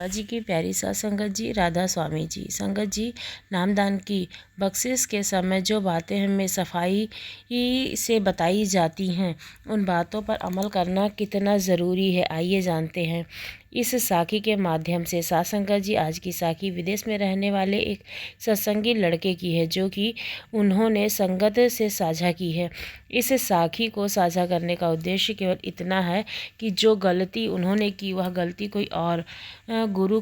जी की प्यारी साथ संगत जी, राधा स्वामी जी। संगत जी, नामदान की बख्शिश के समय जो बातें हमें सफाई से बताई जाती हैं, उन बातों पर अमल करना कितना ज़रूरी है, आइए जानते हैं। इस साखी के माध्यम से साथ संगत जी, आज की साखी विदेश में रहने वाले एक सत्संगी लड़के की है, जो कि उन्होंने संगत से साझा की है। इस साखी को साझा करने का उद्देश्य केवल इतना है कि जो गलती उन्होंने की, वह गलती कोई और गुरु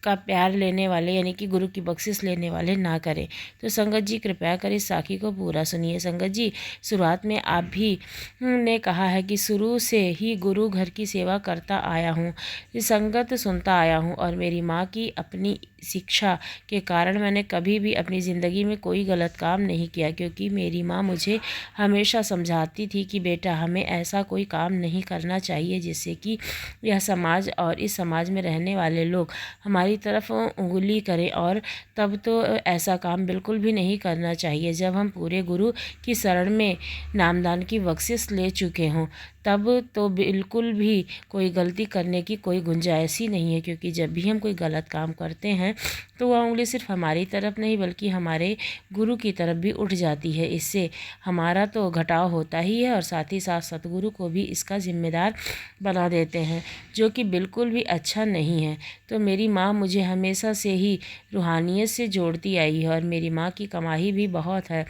का प्यार लेने वाले यानी कि गुरु की बख्शिश लेने वाले ना करें। तो संगत जी, कृपया कर इस साखी को पूरा सुनिए। संगत जी, शुरुआत में आप भी ने कहा है कि शुरू से ही गुरु घर की सेवा करता आया हूँ, संगत सुनता आया हूँ और मेरी माँ की अपनी शिक्षा के कारण मैंने कभी भी अपनी ज़िंदगी में कोई गलत काम नहीं किया, क्योंकि मेरी माँ मुझे हमेशा समझाती थी कि बेटा, हमें ऐसा कोई काम नहीं करना चाहिए जिससे कि यह समाज और इस समाज में रहने वाले लोग हमारी तरफ उंगली करें, और तब तो ऐसा काम बिल्कुल भी नहीं करना चाहिए। जब हम पूरे गुरु की शरण में नामदान की बख्शिश ले चुके हों, तब तो बिल्कुल भी कोई गलती करने की कोई गुंजाइश ही नहीं है, क्योंकि जब भी हम कोई गलत काम करते हैं तो वह उंगली सिर्फ हमारी तरफ नहीं बल्कि हमारे गुरु की तरफ भी उठ जाती है। इससे हमारा तो घटाव होता ही है और साथ ही साथ सतगुरु को भी इसका जिम्मेदार बना देते हैं, जो कि बिल्कुल भी अच्छा नहीं है। तो मेरी माँ मुझे हमेशा से ही रूहानियत से जोड़ती आई है और मेरी माँ की कमाई भी बहुत है।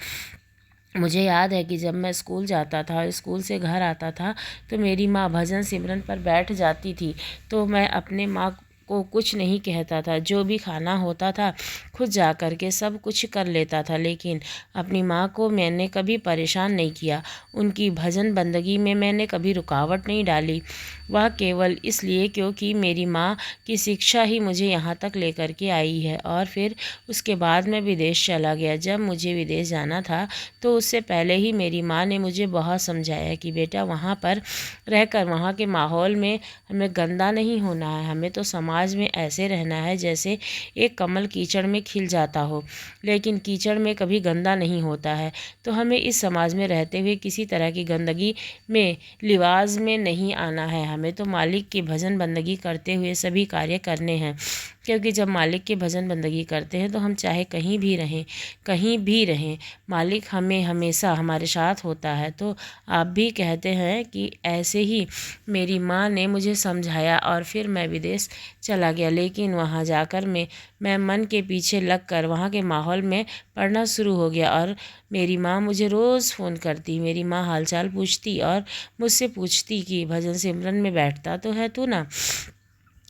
मुझे याद है कि जब मैं स्कूल जाता था और स्कूल से घर आता था, तो मेरी माँ भजन सिमरन पर बैठ जाती थी, तो मैं अपने माँ को कुछ नहीं कहता था। जो भी खाना होता था खुद जा कर के सब कुछ कर लेता था, लेकिन अपनी माँ को मैंने कभी परेशान नहीं किया। उनकी भजन बंदगी में मैंने कभी रुकावट नहीं डाली, वह केवल इसलिए क्योंकि मेरी माँ की शिक्षा ही मुझे यहाँ तक लेकर के आई है। और फिर उसके बाद मैं विदेश चला गया। जब मुझे विदेश जाना था तो उससे पहले ही मेरी माँ ने मुझे बहुत समझाया कि बेटा, वहाँ पर रहकर वहाँ के माहौल में हमें गंदा नहीं होना है, हमें तो समाज में ऐसे रहना है जैसे एक कमल कीचड़ में खिल जाता हो, लेकिन कीचड़ में कभी गंदा नहीं होता है। तो हमें इस समाज में रहते हुए किसी तरह की गंदगी में, लिवाज में नहीं आना है। हमें तो मालिक की भजन बंदगी करते हुए सभी कार्य करने हैं, क्योंकि जब मालिक की भजन बंदगी करते हैं तो हम चाहे कहीं भी रहें, मालिक हमें हमेशा हमारे साथ होता है। तो आप भी कहते हैं कि ऐसे ही मेरी माँ ने मुझे समझाया और फिर मैं विदेश चला गया। लेकिन वहाँ जाकर मैं मन के पीछे लगकर वहाँ के माहौल में पढ़ना शुरू हो गया और मेरी माँ मुझे रोज़ फ़ोन करती, मेरी माँ हालचाल पूछती और मुझसे पूछती कि भजन सिमरन में बैठता तो है तू ना।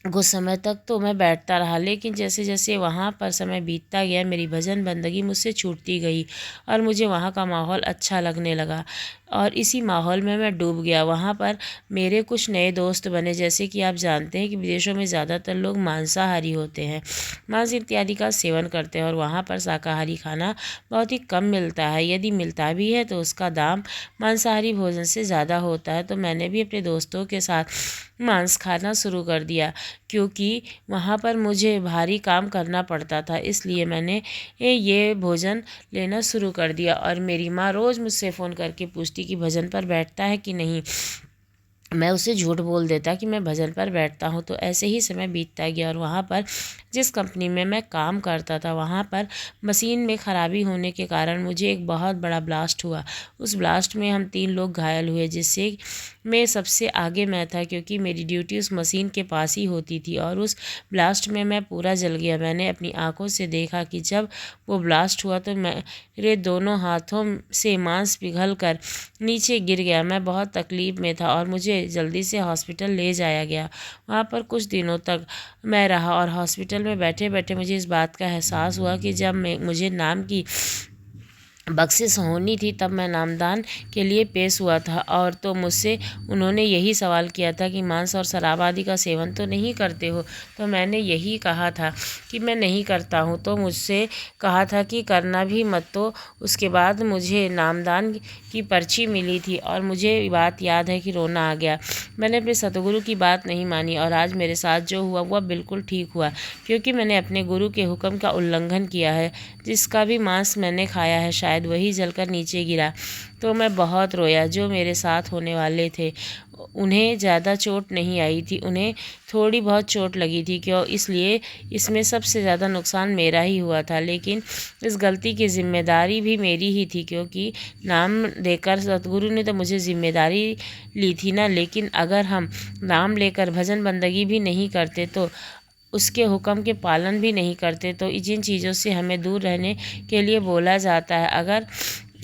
कुछ समय तक तो मैं बैठता रहा, लेकिन जैसे जैसे वहाँ पर समय बीतता गया, मेरी भजन बंदगी मुझसे छूटती गई और मुझे वहाँ का माहौल अच्छा लगने लगा और इसी माहौल में मैं डूब गया। वहाँ पर मेरे कुछ नए दोस्त बने। जैसे कि आप जानते हैं कि विदेशों में ज़्यादातर लोग मांसाहारी होते हैं, मांस इत्यादि का सेवन करते हैं और वहाँ पर शाकाहारी खाना बहुत ही कम मिलता है। यदि मिलता भी है तो उसका दाम मांसाहारी भोजन से ज़्यादा होता है। तो मैंने भी अपने दोस्तों के साथ मांस खाना शुरू कर दिया, क्योंकि वहाँ पर मुझे भारी काम करना पड़ता था, इसलिए मैंने ये भोजन लेना शुरू कर दिया। और मेरी माँ रोज़ मुझसे फ़ोन करके पूछती कि भजन पर बैठता है कि नहीं। मैं उसे झूठ बोल देता कि मैं भजन पर बैठता हूँ। तो ऐसे ही समय बीतता गया और वहाँ पर जिस कंपनी में मैं काम करता था, वहाँ पर मशीन में ख़राबी होने के कारण मुझे एक बहुत बड़ा ब्लास्ट हुआ। उस ब्लास्ट में हम 3 लोग घायल हुए, जिससे मैं सबसे आगे मैं था, क्योंकि मेरी ड्यूटी उस मशीन के पास ही होती थी और उस ब्लास्ट में मैं पूरा जल गया। मैंने अपनी आँखों से देखा कि जब वो ब्लास्ट हुआ तो मेरे दोनों हाथों से मांस पिघल कर नीचे गिर गया। मैं बहुत तकलीफ़ में था और मुझे जल्दी से हॉस्पिटल ले जाया गया। वहाँ पर कुछ दिनों तक मैं रहा और हॉस्पिटल में बैठे बैठे मुझे इस बात का एहसास हुआ कि जब मुझे नाम की बख्शिश होनी थी, तब मैं नामदान के लिए पेश हुआ था और तो मुझसे उन्होंने यही सवाल किया था कि मांस और शराब आदि का सेवन तो नहीं करते हो। तो मैंने यही कहा था कि मैं नहीं करता हूँ। तो मुझसे कहा था कि करना भी मत। तो उसके बाद मुझे नामदान की पर्ची मिली थी और मुझे बात याद है कि रोना आ गया। मैंने अपने सतगुरु की बात नहीं मानी और आज मेरे साथ जो हुआ वह बिल्कुल ठीक हुआ, क्योंकि मैंने अपने गुरु के हुक्म का उल्लंघन किया है। जिसका भी मांस मैंने खाया है, शायद शायद वही जलकर नीचे गिरा। तो मैं बहुत रोया। जो मेरे साथ होने वाले थे उन्हें ज़्यादा चोट नहीं आई थी, उन्हें थोड़ी बहुत चोट लगी थी, क्यों इसलिए इसमें सबसे ज़्यादा नुकसान मेरा ही हुआ था। लेकिन इस गलती की ज़िम्मेदारी भी मेरी ही थी, क्योंकि नाम देकर सतगुरु ने तो मुझे ज़िम्मेदारी ली थी ना। लेकिन अगर हम नाम लेकर भजन बंदगी भी नहीं करते तो उसके हुक्म के पालन भी नहीं करते तो जिन चीज़ों से हमें दूर रहने के लिए बोला जाता है, अगर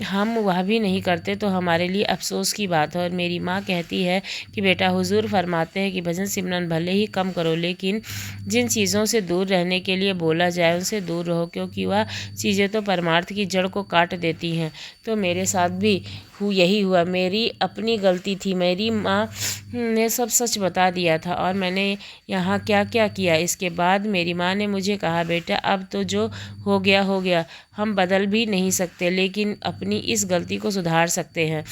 हम वह भी नहीं करते तो हमारे लिए अफ़सोस की बात है। और मेरी माँ कहती है कि बेटा, हुजूर फरमाते हैं कि भजन सिमरन भले ही कम करो, लेकिन जिन चीज़ों से दूर रहने के लिए बोला जाए उनसे दूर रहो, क्योंकि वह चीज़ें तो परमार्थ की जड़ को काट देती हैं। तो मेरे साथ भी यही हुआ। मेरी अपनी गलती थी। मेरी माँ ने सब सच बता दिया था और मैंने यहाँ क्या क्या किया। इसके बाद मेरी माँ ने मुझे कहा, बेटा अब तो जो हो गया हो गया, हम बदल भी नहीं सकते, लेकिन अपनी इस गलती को सुधार सकते हैं।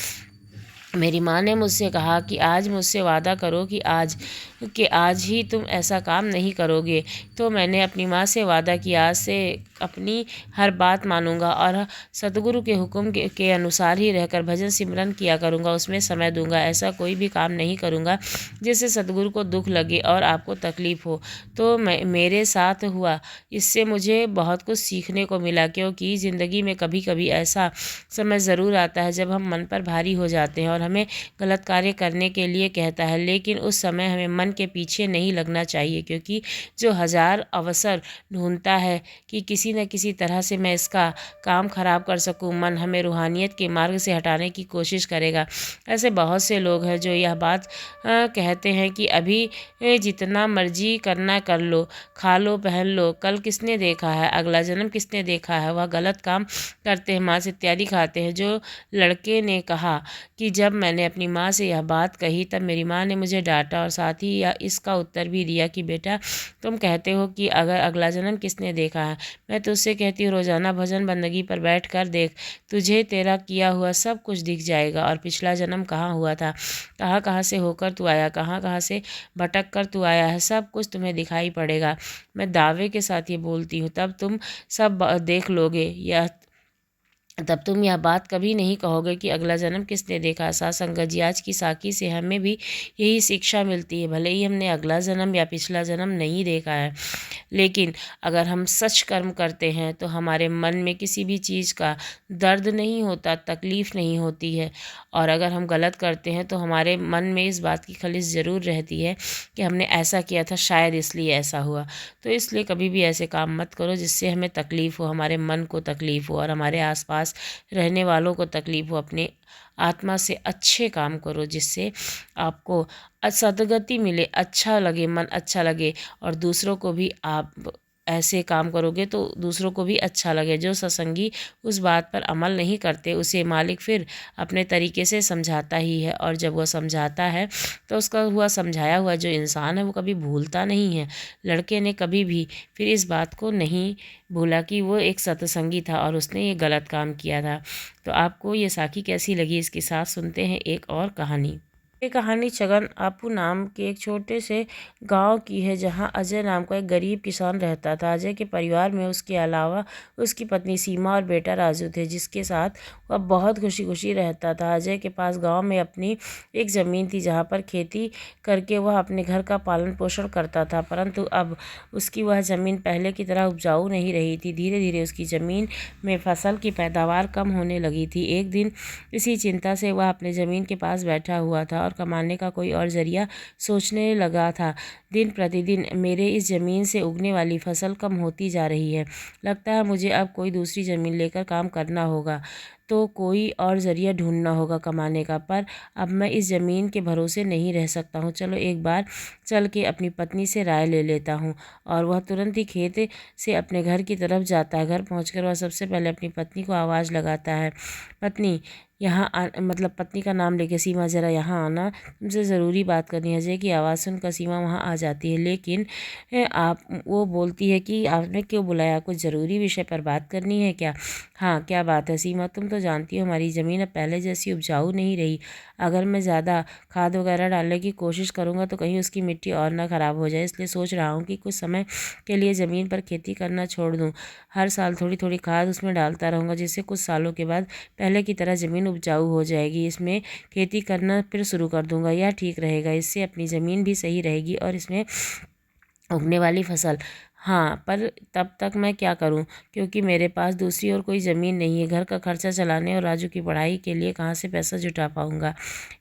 मेरी माँ ने मुझसे कहा कि आज मुझसे वादा करो कि आज ही तुम ऐसा काम नहीं करोगे। तो मैंने अपनी माँ से वादा किया, आज से अपनी हर बात मानूंगा और सतगुरु के हुक्म के अनुसार ही रहकर भजन सिमरन किया करूँगा, उसमें समय दूंगा। ऐसा कोई भी काम नहीं करूँगा जिससे सतगुरु को दुख लगे और आपको तकलीफ़ हो। तो मेरे साथ हुआ, इससे मुझे बहुत कुछ सीखने को मिला, क्योंकि ज़िंदगी में कभी कभी ऐसा समय ज़रूर आता है जब हम मन पर भारी हो जाते हैं और हमें गलत कार्य करने के लिए कहता है, लेकिन उस समय हमें मन के पीछे नहीं लगना चाहिए, क्योंकि जो हज़ार अवसर ढूंढता है कि किसी न किसी तरह से मैं इसका काम ख़राब कर सकूं, मन हमें रूहानियत के मार्ग से हटाने की कोशिश करेगा। ऐसे बहुत से लोग हैं जो यह बात कहते हैं कि अभी जितना मर्जी करना कर लो, खा लो, पहन लो, कल किसने देखा है, अगला जन्म किसने देखा है। वह गलत काम करते हैं, मांस इत्यादि खाते हैं। जो लड़के ने कहा कि जब मैंने अपनी माँ से यह बात कही तब मेरी माँ ने मुझे डांटा और साथ ही यह इसका उत्तर भी दिया कि बेटा, तुम कहते हो कि अगर अगला जन्म किसने देखा है, मैं तुझसे कहती हूँ रोज़ाना भजन बंदगी पर बैठ कर देख, तुझे तेरा किया हुआ सब कुछ दिख जाएगा। और पिछला जन्म कहाँ हुआ था, कहाँ कहाँ से होकर तू आया, कहाँ कहाँ से भटक कर तू आया है, सब कुछ तुम्हें दिखाई पड़ेगा। मैं दावे के साथ ये बोलती हूँ, तब तुम सब देख लोगे। तब तुम यह बात कभी नहीं कहोगे कि अगला जन्म किसने देखा। साथ संगत जी, आज की साखी से हमें भी यही शिक्षा मिलती है। भले ही हमने अगला जन्म या पिछला जन्म नहीं देखा है, लेकिन अगर हम सच कर्म करते हैं तो हमारे मन में किसी भी चीज़ का दर्द नहीं होता, तकलीफ़ नहीं होती है। और अगर हम गलत करते हैं तो हमारे मन में इस बात की खलिश ज़रूर रहती है कि हमने ऐसा किया था, शायद इसलिए ऐसा हुआ। तो इसलिए कभी भी ऐसे काम मत करो जिससे हमें तकलीफ़ हो, हमारे मन को तकलीफ़ हो और हमारे आसपास रहने वालों को तकलीफ़ हो। अपने आत्मा से अच्छे काम करो जिससे आपको सद्गति मिले, अच्छा लगे, मन अच्छा लगे और दूसरों को भी आप ऐसे काम करोगे तो दूसरों को भी अच्छा लगे। जो सत्संगी उस बात पर अमल नहीं करते उसे मालिक फिर अपने तरीके से समझाता ही है, और जब वह समझाता है तो उसका हुआ समझाया हुआ जो इंसान है वो कभी भूलता नहीं है। लड़के ने कभी भी फिर इस बात को नहीं भूला कि वो एक सत्संगी था और उसने ये गलत काम किया था। तो आपको ये साखी कैसी लगी, इसके साथ सुनते हैं एक और कहानी। ये कहानी छगन आपू नाम के एक छोटे से गांव की है, जहां अजय नाम का एक गरीब किसान रहता था। अजय के परिवार में उसके अलावा उसकी पत्नी सीमा और बेटा राजू थे, जिसके साथ वह बहुत खुशी खुशी रहता था। अजय के पास गांव में अपनी एक ज़मीन थी जहां पर खेती करके वह अपने घर का पालन पोषण करता था, परंतु अब उसकी वह ज़मीन पहले की तरह उपजाऊ नहीं रही थी। धीरे धीरे उसकी ज़मीन में फसल की पैदावार कम होने लगी थी। एक दिन इसी चिंता से वह अपने ज़मीन के पास बैठा हुआ था और कमाने का कोई और ज़रिया सोचने लगा था। दिन प्रतिदिन मेरे इस ज़मीन से उगने वाली फसल कम होती जा रही है, लगता है मुझे अब कोई दूसरी ज़मीन लेकर काम करना होगा, तो कोई और ज़रिया ढूंढना होगा कमाने का। पर अब मैं इस ज़मीन के भरोसे नहीं रह सकता हूँ। चलो एक बार चल के अपनी पत्नी से राय ले लेता हूँ। और वह तुरंत ही खेत से अपने घर की तरफ जाता है। घर पहुँचकर वह सबसे पहले अपनी पत्नी को आवाज़ लगाता है, पत्नी यहाँ मतलब पत्नी का नाम लेके, सीमा ज़रा यहाँ आना, तुमसे ज़रूरी बात करनी है। अजय की आवाज़ सुनकर सीमा वहाँ आ जाती है, लेकिन वो बोलती है कि आपने क्यों बुलाया, कुछ ज़रूरी विषय पर बात करनी है क्या? हाँ, क्या बात है सीमा, तुम तो जानती हो हमारी ज़मीन अब पहले जैसी उपजाऊ नहीं रही। अगर मैं ज़्यादा खाद वगैरह डालने की कोशिश करूँगा तो कहीं उसकी मिट्टी और ना ख़राब हो जाए, इसलिए सोच रहा हूँ कि कुछ समय के लिए ज़मीन पर खेती करना छोड़ दूँ। हर साल थोड़ी थोड़ी खाद उसमें डालता रहूँगा, जिससे कुछ सालों के बाद पहले की तरह ज़मीन उपजाऊ हो जाएगी। इसमें खेती करना फिर शुरू कर दूँगा, यह ठीक रहेगा। इससे अपनी ज़मीन भी सही रहेगी और इसमें उगने वाली फसल। हाँ, पर तब तक मैं क्या करूं, क्योंकि मेरे पास दूसरी और कोई ज़मीन नहीं है। घर का खर्चा चलाने और राजू की पढ़ाई के लिए कहाँ से पैसा जुटा पाऊंगा।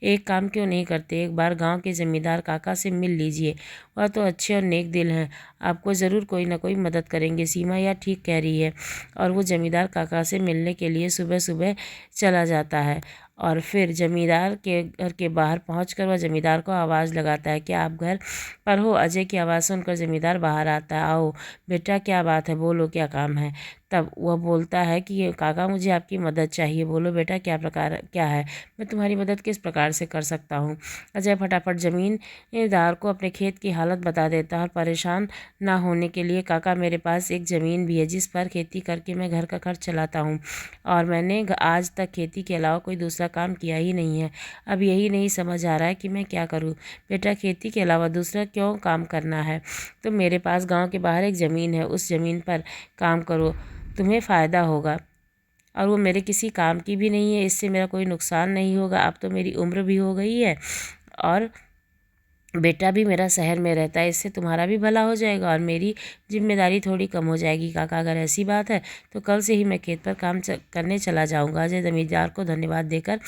एक काम क्यों नहीं करते, एक बार गांव के ज़मींदार काका से मिल लीजिए। वह तो अच्छे और नेक दिल हैं, आपको ज़रूर कोई ना कोई मदद करेंगे। सीमा यह ठीक कह रही है। और वो ज़मींदार काका से मिलने के लिए सुबह सुबह चला जाता है और फिर ज़मींदार के घर के बाहर पहुंचकर वह ज़मींदार को आवाज़ लगाता है, क्या आप घर पर हो। अजय की आवाज़ सुनकर ज़मींदार बाहर आता है। आओ बेटा, क्या बात है, बोलो क्या काम है। तब वह बोलता है कि काका मुझे आपकी मदद चाहिए। बोलो बेटा, क्या है, मैं तुम्हारी मदद किस प्रकार से कर सकता हूँ। अजय फटाफट ज़मींदार को अपने खेत की हालत बता देता है और परेशान ना होने के लिए, काका मेरे पास एक ज़मीन भी है जिस पर खेती करके मैं घर का खर्च चलाता हूँ और मैंने आज तक खेती के अलावा कोई दूसरा काम किया ही नहीं है। अब यही नहीं समझ आ रहा है कि मैं क्या करूँ। बेटा, खेती के अलावा दूसरा क्यों काम करना है। तो मेरे पास गांव के बाहर एक ज़मीन है, उस ज़मीन पर काम करो, तुम्हें फ़ायदा होगा। और वो मेरे किसी काम की भी नहीं है, इससे मेरा कोई नुकसान नहीं होगा। अब तो मेरी उम्र भी हो गई है और बेटा भी मेरा शहर में रहता है, इससे तुम्हारा भी भला हो जाएगा और मेरी जिम्मेदारी थोड़ी कम हो जाएगी। काका, अगर ऐसी बात है तो कल से ही मैं खेत पर काम करने चला जाऊंगा। अजय जमींदार को धन्यवाद देकर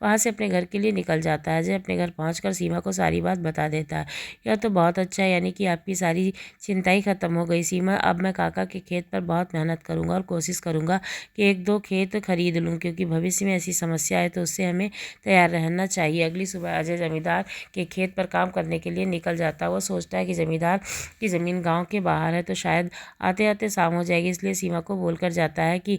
वहां से अपने घर के लिए निकल जाता है। अजय अपने घर पहुंचकर सीमा को सारी बात बता देता है। यह तो बहुत अच्छा है, यानी कि आपकी सारी चिंता ही खत्म हो गई सीमा। अब मैं काका के खेत पर बहुत मेहनत करूँगा और कोशिश करूँगा कि एक दो खेत खरीद लूँ, क्योंकि भविष्य में ऐसी समस्या है तो उससे हमें तैयार रहना चाहिए। अगली सुबह अजय जमींदार के खेत पर काम करने के लिए निकल जाता है। वो सोचता है कि ज़मींदार की ज़मीन गांव के बाहर है तो शायद आते आते शाम हो जाएगी, इसलिए सीमा को बोलकर जाता है कि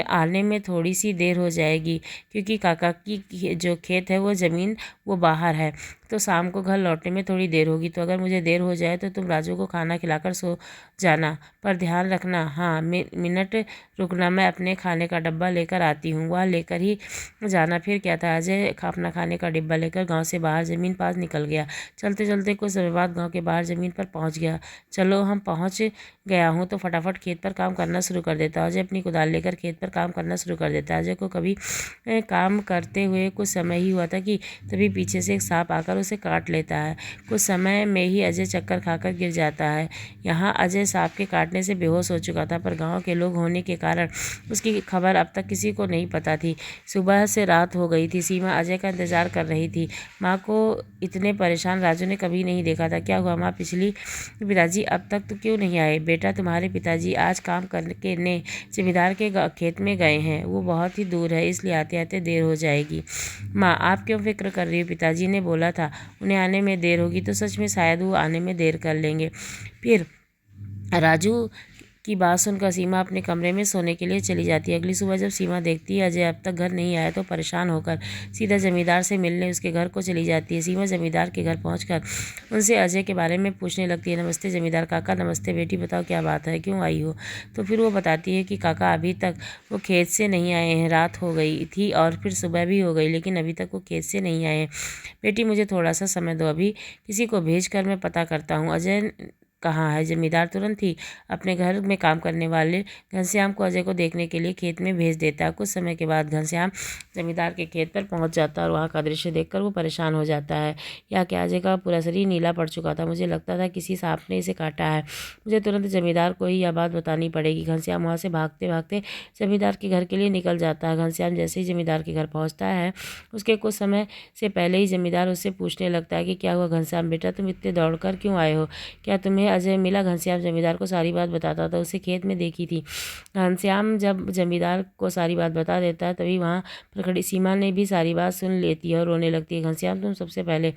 आने में थोड़ी सी देर हो जाएगी, क्योंकि काका की जो खेत है वो ज़मीन वो बाहर है, तो शाम को घर लौटने में थोड़ी देर होगी। तो अगर मुझे देर हो जाए तो तुम राजू को खाना खिलाकर सो जाना, पर ध्यान रखना। हाँ, मिनट रुकना, मैं अपने खाने का डब्बा लेकर आती हूँ। वह लेकर ही जाना। फिर क्या था, अजय अपना खाने का डिब्बा लेकर गांव से बाहर ज़मीन पास निकल गया। चलते चलते कुछ समय बाद गांव के बाहर ज़मीन पर पहुंच गया। चलो, हम पहुंच गया हूँ, तो फटाफट खेत पर काम करना शुरू कर देता है। अजय अपनी कुदाल लेकर खेत पर काम करना शुरू कर देता है। अजय को कभी काम करते हुए कुछ समय ही हुआ था कि तभी पीछे से एक सांप आकर उसे काट लेता है। कुछ समय में ही अजय चक्कर खाकर गिर जाता है। यहाँ अजय सांप के काटने से बेहोश हो चुका था, पर गांव के लोग होने के कारण उसकी खबर अब तक किसी को नहीं पता थी। सुबह से रात हो गई थी। सीमा अजय का इंतजार कर रही थी। माँ को इतने परेशान राजू ने कभी नहीं देखा था। क्या हुआ माँ, पिताजी अब तक तो क्यों नहीं आए। बेटा, तुम्हारे पिताजी आज काम करके ने जमींदार के खेत में गए हैं, वो बहुत ही दूर है, इसलिए आते आते देर हो जाएगी। माँ, आप क्यों फिक्र कर रही हो, पिताजी ने बोला था उन्हें आने में देर होगी, तो सच में शायद वो आने में देर कर लेंगे। फिर राजू की बात सुनकर सीमा अपने कमरे में सोने के लिए चली जाती है। अगली सुबह जब सीमा देखती है अजय अब तक घर नहीं आया, तो परेशान होकर सीधा जमींदार से मिलने उसके घर को चली जाती है। सीमा जमींदार के घर पहुंचकर उनसे अजय के बारे में पूछने लगती है। नमस्ते जमींदार काका। नमस्ते बेटी, बताओ क्या बात है, क्यों आई हो। तो फिर वो बताती है कि काका अभी तक वो खेत से नहीं आए हैं, रात हो गई थी और फिर सुबह भी हो गई, लेकिन अभी तक वो खेत से नहीं आए हैं। बेटी, मुझे थोड़ा सा समय दो, अभी किसी को भेज कर मैं पता करता हूँ अजय कहाँ है। जमींदार तुरंत ही अपने घर में काम करने वाले घनश्याम को अजय को देखने के लिए खेत में भेज देता है। कुछ समय के बाद घनश्याम जमींदार के खेत पर पहुंच जाता है और वहाँ का दृश्य देखकर वो परेशान हो जाता है। या क्या, अजय का पूरा शरीर नीला पड़ चुका था, मुझे लगता था किसी सांप ने इसे काटा है। मुझे तुरंत जमींदार को ही यह बात बतानी पड़ेगी। घनश्याम वहाँ से भागते भागते जमींदार के घर के लिए निकल जाता है। घनश्याम जैसे ही जमींदार के घर पहुँचता है, उसके कुछ समय से पहले ही जमींदार उससे पूछने लगता है कि क्या हुआ घनश्याम बेटा, तुम इतने दौड़ कर क्यों आए हो, क्या तुम्हें अजय मिला। घनश्याम जमींदार को सारी बात बताता था, उसे खेत में देखी थी। घनश्याम जब जमींदार को सारी बात बता देता है, तभी वहाँ पर खड़ी सीमा ने भी सारी बात सुन लेती है और रोने लगती है। घनश्याम, तुम सबसे पहले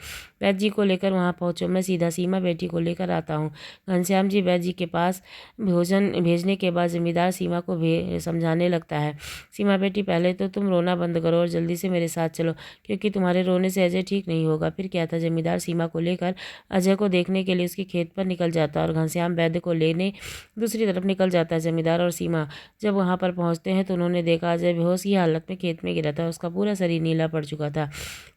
वैद्य जी को लेकर वहाँ पहुँचो, मैं सीधा सीमा बेटी को लेकर आता हूँ। घनश्याम जी वैद्य जी के पास भोजन भेजने के बाद जमींदार सीमा को समझाने लगता है। सीमा बेटी, पहले तो तुम रोना बंद करो और जल्दी से मेरे साथ चलो, क्योंकि तुम्हारे रोने से अजय ठीक नहीं होगा। फिर क्या था, जमींदार सीमा को लेकर अजय को देखने के लिए उसके खेत पर निकल जाता जाता है और घनश्याम वैद्य को लेने दूसरी तरफ निकल जाता है। जमींदार और सीमा जब वहाँ पर पहुँचते हैं तो उन्होंने देखा अजय बेहोश की हालत में खेत में गिरा था। उसका पूरा शरीर नीला पड़ चुका था।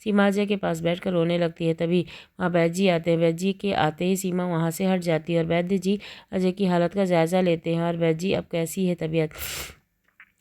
सीमा अजय के पास बैठकर रोने लगती है। तभी वहाँ वैद्य जी आते हैं। वैद्य जी के आते ही सीमा वहाँ से हट जाती है और वैद्य जी अजय की हालत का जायजा लेते हैं। और वैद्य जी अब कैसी है तबीयत?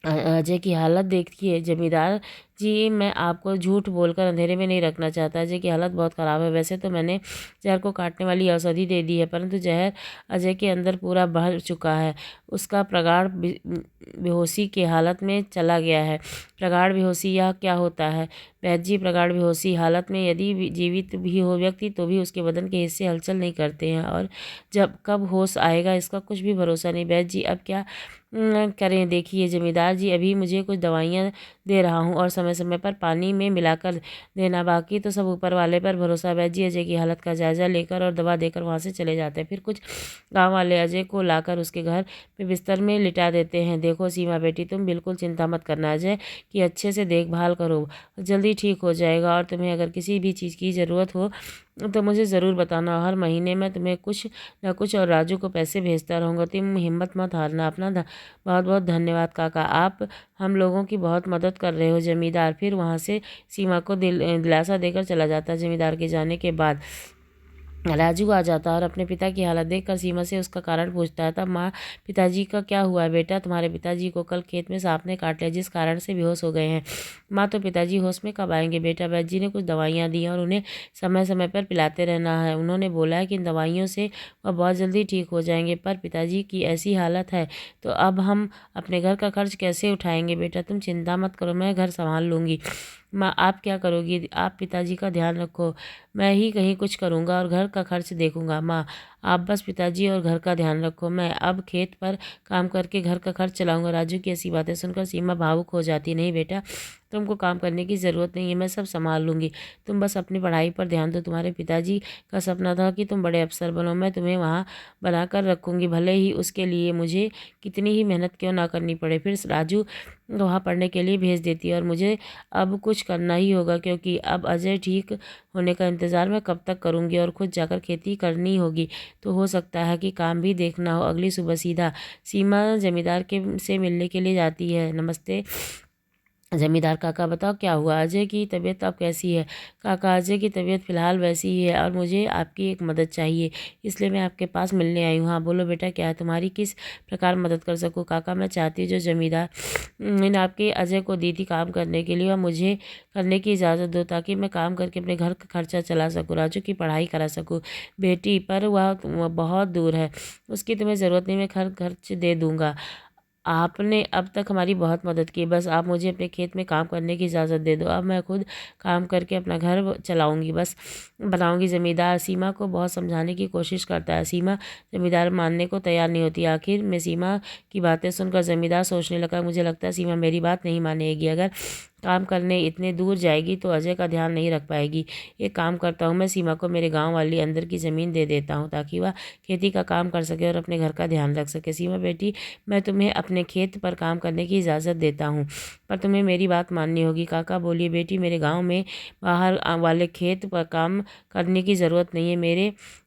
अजय की हालत देखिए जमींदार जी, मैं आपको झूठ बोलकर अंधेरे में नहीं रखना चाहता। अजय की हालत बहुत ख़राब है। वैसे तो मैंने जहर को काटने वाली औषधि दे दी है, परंतु जहर अजय के अंदर पूरा भर चुका है। उसका प्रगाढ़ बेहोशी की हालत में चला गया है। प्रगाढ़ बेहोशी यह क्या होता है वैद्य जी? प्रगाढ़ बेहोशी हालत में यदि जीवित भी हो व्यक्ति तो भी उसके बदन के हिस्से हलचल नहीं करते हैं और जब कब होश आएगा इसका कुछ भी भरोसा नहीं। वैद्य जी अब क्या करें? देखिए जमींदार जी, अभी मुझे कुछ दवाइयाँ दे रहा हूँ और समय समय पर पानी में मिलाकर देना, बाकी तो सब ऊपर वाले पर भरोसा। वैद्य जी अजय की हालत का जायजा लेकर और दवा देकर वहाँ से चले जाते हैं। फिर कुछ गांव वाले अजय को लाकर उसके घर पे बिस्तर में लिटा देते हैं। देखो सीमा बेटी, तुम बिल्कुल चिंता मत करना, अजय की अच्छे से देखभाल करो, जल्दी ठीक हो जाएगा। और तुम्हें अगर किसी भी चीज़ की ज़रूरत हो तो मुझे ज़रूर बताना। हर महीने मैं तुम्हें कुछ न कुछ और राजू को पैसे भेजता रहूँगा। तुम हिम्मत मत हारना। अपना बहुत बहुत धन्यवाद काका, आप हम लोगों की बहुत मदद कर रहे हो। जमींदार फिर वहाँ से सीमा को दिलासा देकर चला जाता है। जमींदार के जाने के बाद राजू आ जाता है और अपने पिता की हालत देखकर सीमा से उसका कारण पूछता है। तब माँ, पिताजी का क्या हुआ है बेटा? तुम्हारे पिताजी को कल खेत में सांप ने काट लिया, जिस कारण से बेहोश हो गए हैं। माँ, तो पिताजी होश में कब आएंगे बेटा? वैद्य जी ने कुछ दवाइयाँ दी और उन्हें समय समय पर पिलाते रहना है। उन्होंने बोला है कि इन दवाइयों से वह बहुत जल्दी ठीक हो जाएंगे, पर पिताजी की ऐसी हालत है तो अब हम अपने घर का खर्च कैसे उठाएंगे बेटा? तुम चिंता मत करो, मैं घर संभाल लूँगी। माँ, आप क्या करोगी? आप पिताजी का ध्यान रखो, मैं ही कहीं कुछ करूँगा और घर का खर्च देखूँगा। माँ, आप बस पिताजी और घर का ध्यान रखो, मैं अब खेत पर काम करके घर का खर्च चलाऊँगा। राजू की ऐसी बातें सुनकर सीमा भावुक हो जाती। नहीं बेटा, तुमको काम करने की ज़रूरत नहीं है, मैं सब संभाल लूँगी। तुम बस अपनी पढ़ाई पर ध्यान दो। तुम्हारे पिताजी का सपना था कि तुम बड़े अफसर बनो, मैं तुम्हें वहाँ बना कर रखूँगी, भले ही उसके लिए मुझे कितनी ही मेहनत क्यों ना करनी पड़े। फिर राजू वहाँ पढ़ने के लिए भेज देती है और मुझे अब कुछ करना ही होगा, क्योंकि अब अजय ठीक होने का इंतज़ार मैं कब तक करूँगी और खुद जाकर खेती करनी होगी। तो हो सकता है कि काम भी देखना हो। अगली सुबह सीधा सीमा जमींदार के से मिलने के लिए जाती है। नमस्ते जमींदार काका, बताओ क्या हुआ? अजय की तबीयत अब कैसी है? काका, अजय की तबीयत फ़िलहाल वैसी ही है और मुझे आपकी एक मदद चाहिए, इसलिए मैं आपके पास मिलने आई हूँ। हाँ बोलो बेटा, क्या है? तुम्हारी किस प्रकार मदद कर सकूँ? काका, मैं चाहती हूँ जो जमींदार ने आपके अजय को दी थी काम करने के लिए, वह मुझे करने की इजाज़त दो, ताकि मैं काम करके अपने घर का खर्चा चला सकूँ, राजू की पढ़ाई करा सकूँ। बेटी, पर वह बहुत दूर है, उसकी तुम्हें ज़रूरत नहीं, मैं खर्च दे दूँगा। आपने अब तक हमारी बहुत मदद की, बस आप मुझे अपने खेत में काम करने की इजाज़त दे दो, अब मैं खुद काम करके अपना घर चलाऊंगी, बस बनाऊंगी। ज़मींदार सीमा को बहुत समझाने की कोशिश करता है। सीमा ज़मींदार मानने को तैयार नहीं होती। आखिर में सीमा की बातें सुनकर ज़मींदार सोचने लगा, मुझे लगता है सीमा मेरी बात नहीं मानेगी। अगर काम करने इतने दूर जाएगी तो अजय का ध्यान नहीं रख पाएगी। एक काम करता हूँ, मैं सीमा को मेरे गाँव वाली अंदर की ज़मीन दे देता हूँ, ताकि वह खेती का काम कर सके और अपने घर का ध्यान रख सके। सीमा बेटी, मैं तुम्हें अपने खेत पर काम करने की इजाज़त देता हूँ, पर तुम्हें मेरी बात माननी होगी। काका बोलिए बेटी, मेरे गांव में बाहर वाले खेत पर काम करने की ज़रूरत नहीं है,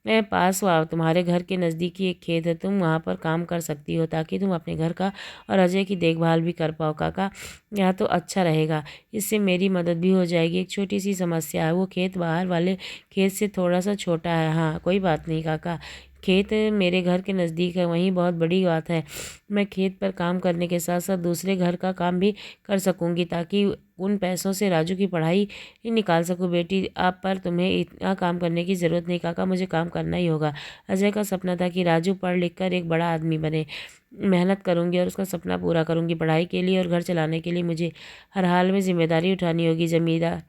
मेरे पास तुम्हारे घर के नज़दीकी एक खेत है, तुम वहाँ पर काम कर सकती हो, ताकि तुम अपने घर का और अजय की देखभाल भी कर पाओ। काका, यहाँ तो अच्छा रहेगा, इससे मेरी मदद भी हो जाएगी। एक छोटी सी समस्या है, वो खेत बाहर वाले खेत से थोड़ा सा छोटा है। हाँ कोई बात नहीं काका, खेत मेरे घर के नज़दीक है, वहीं बहुत बड़ी बात है। मैं खेत पर काम करने के साथ साथ दूसरे घर का काम भी कर सकूंगी, ताकि उन पैसों से राजू की पढ़ाई ही निकाल सकूं। बेटी, आप पर तुम्हें इतना काम करने की ज़रूरत नहीं काका, मुझे काम करना ही होगा। अजय का सपना था कि राजू पढ़ लिख कर एक बड़ा आदमी बने। मेहनत करूंगी और उसका सपना पूरा करूंगी। पढ़ाई के लिए और घर चलाने के लिए मुझे हर हाल में जिम्मेदारी उठानी होगी। जमींदार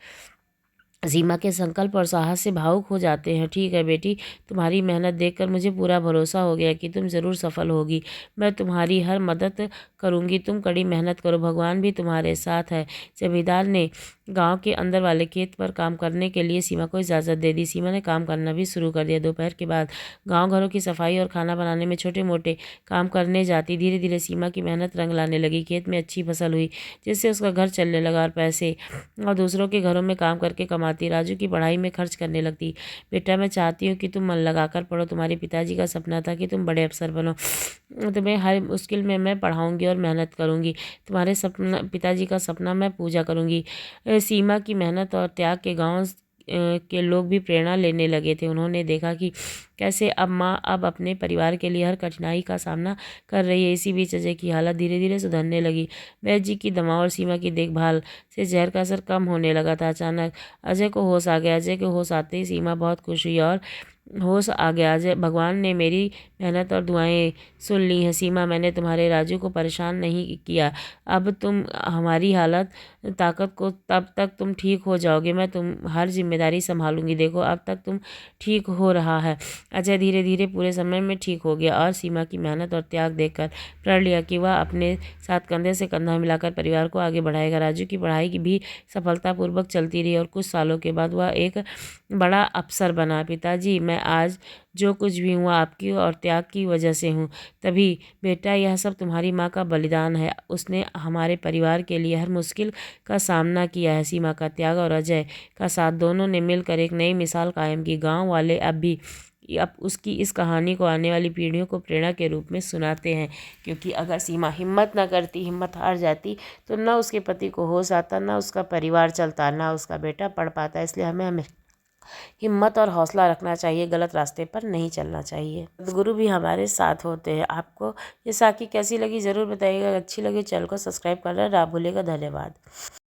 सीमा के संकल्प और साहस से भावुक हो जाते हैं। ठीक है बेटी, तुम्हारी मेहनत देखकर मुझे पूरा भरोसा हो गया कि तुम ज़रूर सफल होगी। मैं तुम्हारी हर मदद करूंगी, तुम कड़ी मेहनत करो, भगवान भी तुम्हारे साथ है। जमींदार ने गांव के अंदर वाले खेत पर काम करने के लिए सीमा को इजाज़त दे दी। सीमा ने काम करना भी शुरू कर दिया। दोपहर के बाद गांव घरों की सफाई और खाना बनाने में छोटे मोटे काम करने जाती। धीरे धीरे सीमा की मेहनत रंग लाने लगी। खेत में अच्छी फसल हुई, जिससे उसका घर चलने लगा और पैसे और दूसरों के घरों में काम करके कमाती। राजू की पढ़ाई में खर्च करने लगती। बेटा, मैं चाहती हूँ कि तुम मन लगाकर पढ़ो। तुम्हारे पिताजी का सपना था कि तुम बड़े अफसर बनो। तुम्हें हर मुश्किल में मैं पढ़ाऊंगी और मेहनत करूंगी। तुम्हारे सपना पिताजी का सपना मैं पूजा करूंगी। सीमा की मेहनत और त्याग के गांव के लोग भी प्रेरणा लेने लगे थे। उन्होंने देखा कि कैसे अब माँ अब अपने परिवार के लिए हर कठिनाई का सामना कर रही है। इसी बीच अजय की हालत धीरे धीरे सुधरने लगी। वैद्य जी की दवा और सीमा की देखभाल से जहर का असर कम होने लगा था। अचानक अजय को होश आ गया। अजय के होश आते ही सीमा बहुत खुश हुई और होश आ गया। अजय, भगवान ने मेरी मेहनत और दुआएं सुन ली हैं। सीमा, मैंने तुम्हारे राजू को परेशान नहीं किया। अब तुम हमारी हालत ताकत को तब तक तुम ठीक हो जाओगे। मैं तुम हर जिम्मेदारी संभालूंगी। देखो, अब तक तुम ठीक हो रहा है। अजय धीरे धीरे पूरे समय में ठीक हो गया और सीमा की मेहनत और त्याग देखकर प्रण लिया कि वह अपने साथ कंधे से कंधा मिलाकर परिवार को आगे बढ़ाएगा। राजू की पढ़ाई की भी सफलतापूर्वक चलती रही और कुछ सालों के बाद वह एक बड़ा अफसर बना। पिताजी, मैं आज जो कुछ भी हुआ आपकी और त्याग की वजह से हूँ। तभी बेटा, यह सब तुम्हारी माँ का बलिदान है। उसने हमारे परिवार के लिए हर मुश्किल का सामना किया है। सीमा का त्याग और अजय का साथ दोनों ने मिलकर एक नई मिसाल कायम की। गांव वाले अब उसकी इस कहानी को आने वाली पीढ़ियों को प्रेरणा के रूप में सुनाते हैं, क्योंकि अगर सीमा हिम्मत न करती, हिम्मत हार जाती, तो न उसके पति को होश आता, न उसका परिवार चलता, न उसका बेटा पढ़ पाता। इसलिए हमें हिम्मत और हौसला रखना चाहिए, गलत रास्ते पर नहीं चलना चाहिए। गुरु भी हमारे साथ होते हैं। आपको ये साखी कैसी लगी ज़रूर बताइएगा। अच्छी लगी चैनल को सब्सक्राइब करना ना भूलिएगा। धन्यवाद।